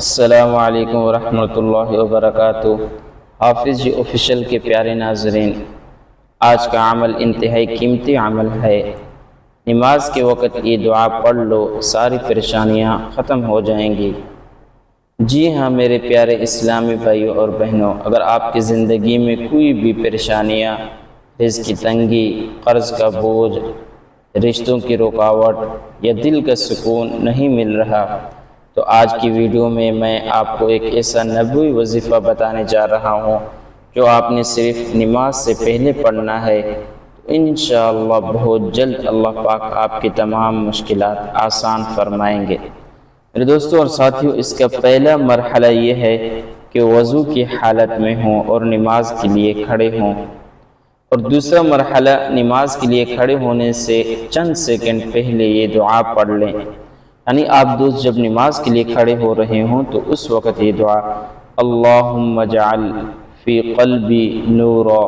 السلام علیکم ورحمۃ اللہ وبرکاتہ۔ حافظ جی آفیشیل کے پیارے ناظرین، آج کا عمل انتہائی قیمتی عمل ہے۔ نماز کے وقت یہ دعا پڑھ لو، ساری پریشانیاں ختم ہو جائیں گی۔ جی ہاں میرے پیارے اسلامی بھائیوں اور بہنوں، اگر آپ کی زندگی میں کوئی بھی پریشانیاں، رزق کی تنگی، قرض کا بوجھ، رشتوں کی رکاوٹ یا دل کا سکون نہیں مل رہا، تو آج کی ویڈیو میں آپ کو ایک ایسا نبوی وظیفہ بتانے جا رہا ہوں جو آپ نے صرف نماز سے پہلے پڑھنا ہے۔ انشاءاللہ بہت جلد اللہ پاک آپ کی تمام مشکلات آسان فرمائیں گے۔ میرے دوستوں اور ساتھیوں، اس کا پہلا مرحلہ یہ ہے کہ وضو کی حالت میں ہوں اور نماز کے لیے کھڑے ہوں، اور دوسرا مرحلہ نماز کے لیے کھڑے ہونے سے چند سیکنڈ پہلے یہ دعا پڑھ لیں۔ یعنی آپ دوست جب نماز کے لیے کھڑے ہو رہے ہوں تو اس وقت یہ دعا اللہم اجعل فی قلبی نورا،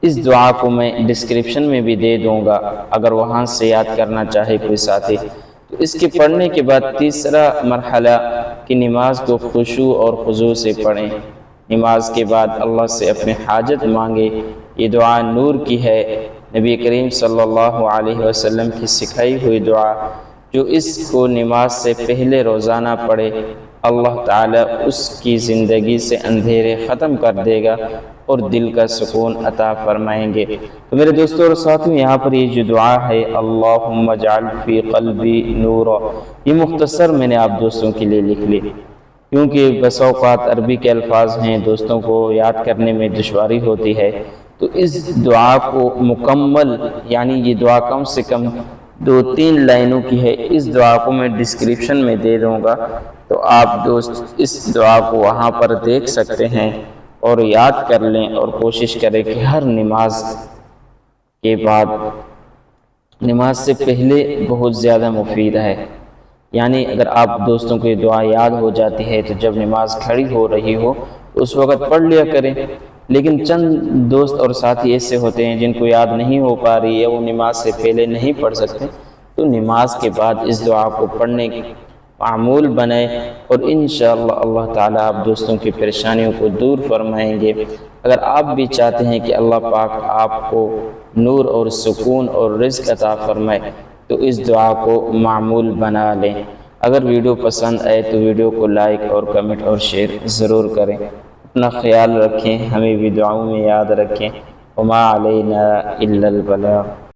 اس دعا کو میں ڈسکرپشن میں بھی دے دوں گا، اگر وہاں سے یاد کرنا چاہے کوئی ساتھی تو اس کے پڑھنے کے بعد تیسرا مرحلہ کہ نماز کو خشوع اور خضوع سے پڑھیں۔ نماز کے بعد اللہ سے اپنے حاجت مانگے۔ یہ دعا نور کی ہے، نبی کریم صلی اللہ علیہ وسلم کی سکھائی ہوئی دعا، جو اس کو نماز سے پہلے روزانہ پڑھے اللہ تعالیٰ اس کی زندگی سے اندھیرے ختم کر دے گا اور دل کا سکون عطا فرمائیں گے۔ تو میرے دوستوں اور ساتھیوں، یہاں پر یہ جو دعا ہے اللہم اجعل فی قلبی نورا، یہ مختصر میں نے آپ دوستوں کے لیے لکھ لی، کیونکہ بس اوقات عربی کے الفاظ ہیں، دوستوں کو یاد کرنے میں دشواری ہوتی ہے، تو اس دعا کو مکمل، یعنی یہ دعا کم سے کم 2-3 لائنوں کی ہے، اس دعا کو میں ڈسکرپشن میں دے دوں گا، تو آپ دوست اس دعا کو وہاں پر دیکھ سکتے ہیں اور یاد کر لیں، اور کوشش کریں کہ ہر نماز کے بعد، نماز سے پہلے بہت زیادہ مفید ہے۔ یعنی اگر آپ دوستوں کو یہ دعا یاد ہو جاتی ہے تو جب نماز کھڑی ہو رہی ہو اس وقت پڑھ لیا کریں، لیکن چند دوست اور ساتھی ایسے ہوتے ہیں جن کو یاد نہیں ہو پا رہی ہے، وہ نماز سے پہلے نہیں پڑھ سکتے، تو نماز کے بعد اس دعا کو پڑھنے کی معمول بنائیں، اور انشاءاللہ اللہ تعالیٰ آپ دوستوں کی پریشانیوں کو دور فرمائیں گے۔ اگر آپ بھی چاہتے ہیں کہ اللہ پاک آپ کو نور اور سکون اور رزق عطا فرمائے تو اس دعا کو معمول بنا لیں۔ اگر ویڈیو پسند آئے تو ویڈیو کو لائک اور کمنٹ اور شیئر ضرور کریں۔ اپنا خیال رکھیں، ہمیں بھی دعاؤں میں یاد رکھیں۔ وما علینا الا البلاغ۔